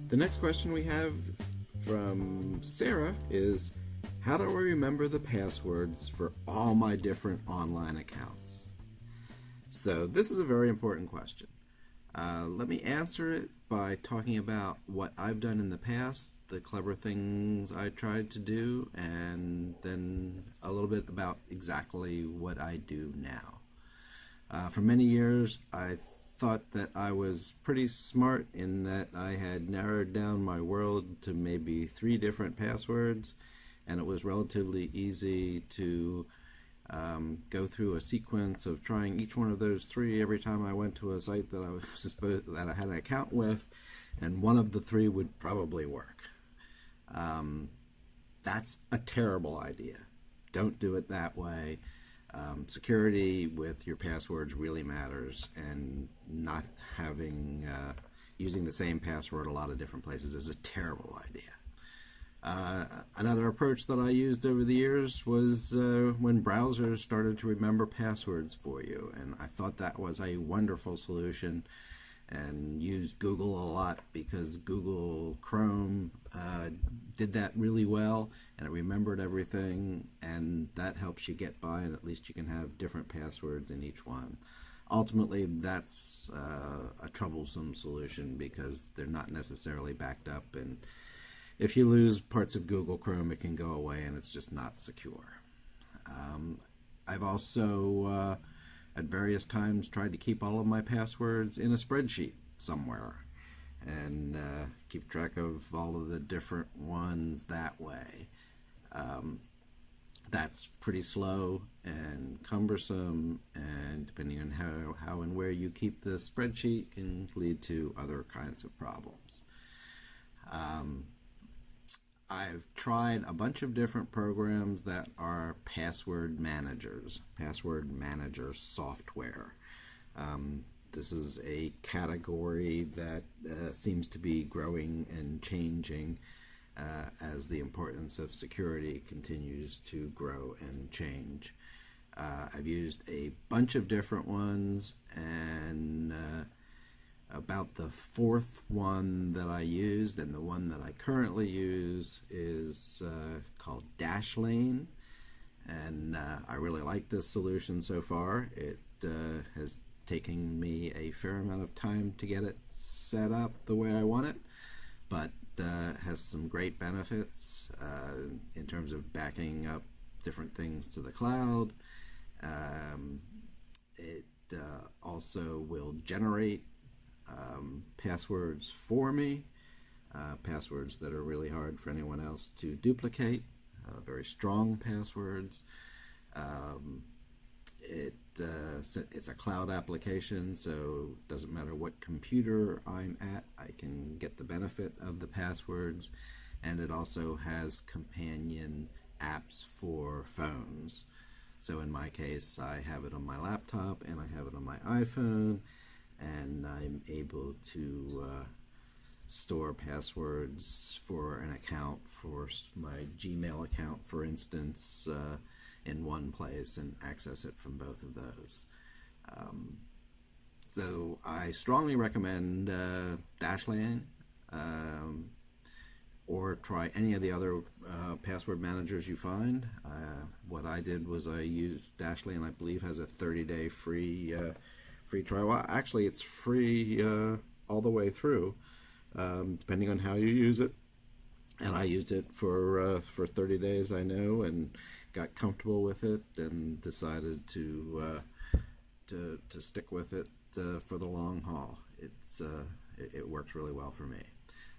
The next question we have from Sarah is, how do I remember the passwords for all my different online accounts? So this is a very important question. Let me answer it by talking about what I've done in the past, the clever things I tried to do, and then a little bit about exactly what I do now. For many years, I thought that I was pretty smart in that I had narrowed down my world to maybe 3 different passwords, and it was relatively easy to go through a sequence of trying each one of those 3 every time I went to a site that I had an account with, and one of the 3 would probably work. That's a terrible idea. Don't do it that way. Security with your passwords really matters, and not having using the same password a lot of different places is a terrible idea. Another approach that I used over the years was when browsers started to remember passwords for you, and I thought that was a wonderful solution, and used Google a lot because Google Chrome did that really well, and it remembered everything, and that helps you get by, and at least you can have different passwords in each one. Ultimately, that's a troublesome solution because they're not necessarily backed up, and if you lose parts of Google Chrome, it can go away, and it's just not secure. I've also at various times tried to keep all of my passwords in a spreadsheet somewhere, and keep track of all of the different ones that way. That's pretty slow and cumbersome, and depending on how and where you keep the spreadsheet can lead to other kinds of problems. I've tried a bunch of different programs that are password managers, password manager software. This is a category that seems to be growing and changing as the importance of security continues to grow and change. I've used a bunch of different ones, and about the 4th one that I used, and the one that I currently use, is called Dashlane, and I really like this solution so far. It has taken me a fair amount of time to get it set up the way I want it, but has some great benefits in terms of backing up different things to the cloud. It also will generate passwords for me, passwords that are really hard for anyone else to duplicate, very strong passwords. It's a cloud application, so it doesn't matter what computer I'm at, I can get the benefit of the passwords, and it also has companion apps for phones. So in my case, I have it on my laptop and I have it on my iPhone, and I'm able to store passwords for an account, for my Gmail account, for instance, in one place and access it from both of those. So I strongly recommend Dashlane, or try any of the other password managers you find. What I did was I used Dashlane, I believe has a 30-day free trial. Well, actually, it's free all the way through, depending on how you use it. And I used it for 30 days, I know, and got comfortable with it, and decided to stick with it for the long haul. It works really well for me.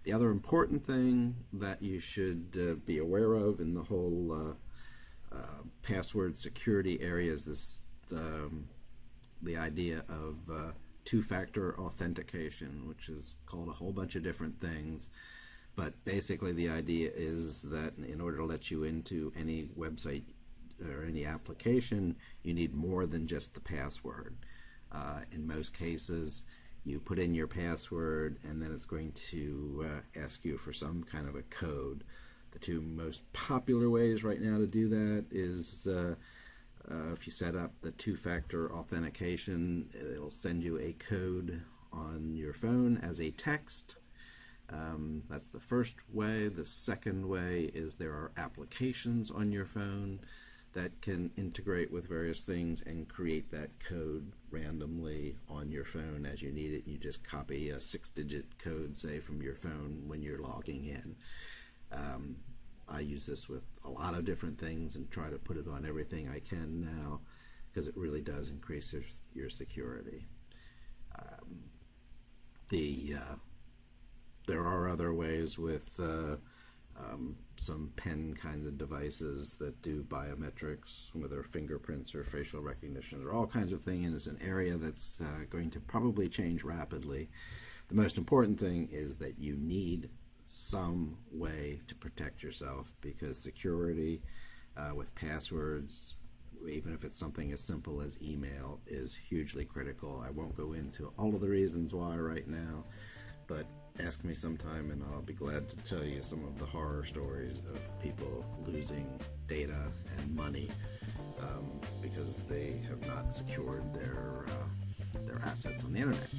The other important thing that you should be aware of in the whole password security area is the idea of two-factor authentication, which is called a whole bunch of different things. But basically the idea is that in order to let you into any website or any application, you need more than just the password. In most cases, you put in your password and then it's going to ask you for some kind of a code. The 2 most popular ways right now to do that is if you set up the two-factor authentication, it'll send you a code on your phone as a text. That's the first way. The second way is there are applications on your phone that can integrate with various things and create that code randomly on your phone as you need it. You just copy a 6-digit code, say, from your phone when you're logging in. I use this with a lot of different things and try to put it on everything I can now because it really does increase your security. There are other ways with some pen kinds of devices that do biometrics, whether fingerprints or facial recognition, or all kinds of things. And it's an area that's going to probably change rapidly. The most important thing is that you need some way to protect yourself, because security with passwords, even if it's something as simple as email, is hugely critical. I won't go into all of the reasons why right now, but ask me sometime and I'll be glad to tell you some of the horror stories of people losing data and money because they have not secured their assets on the internet.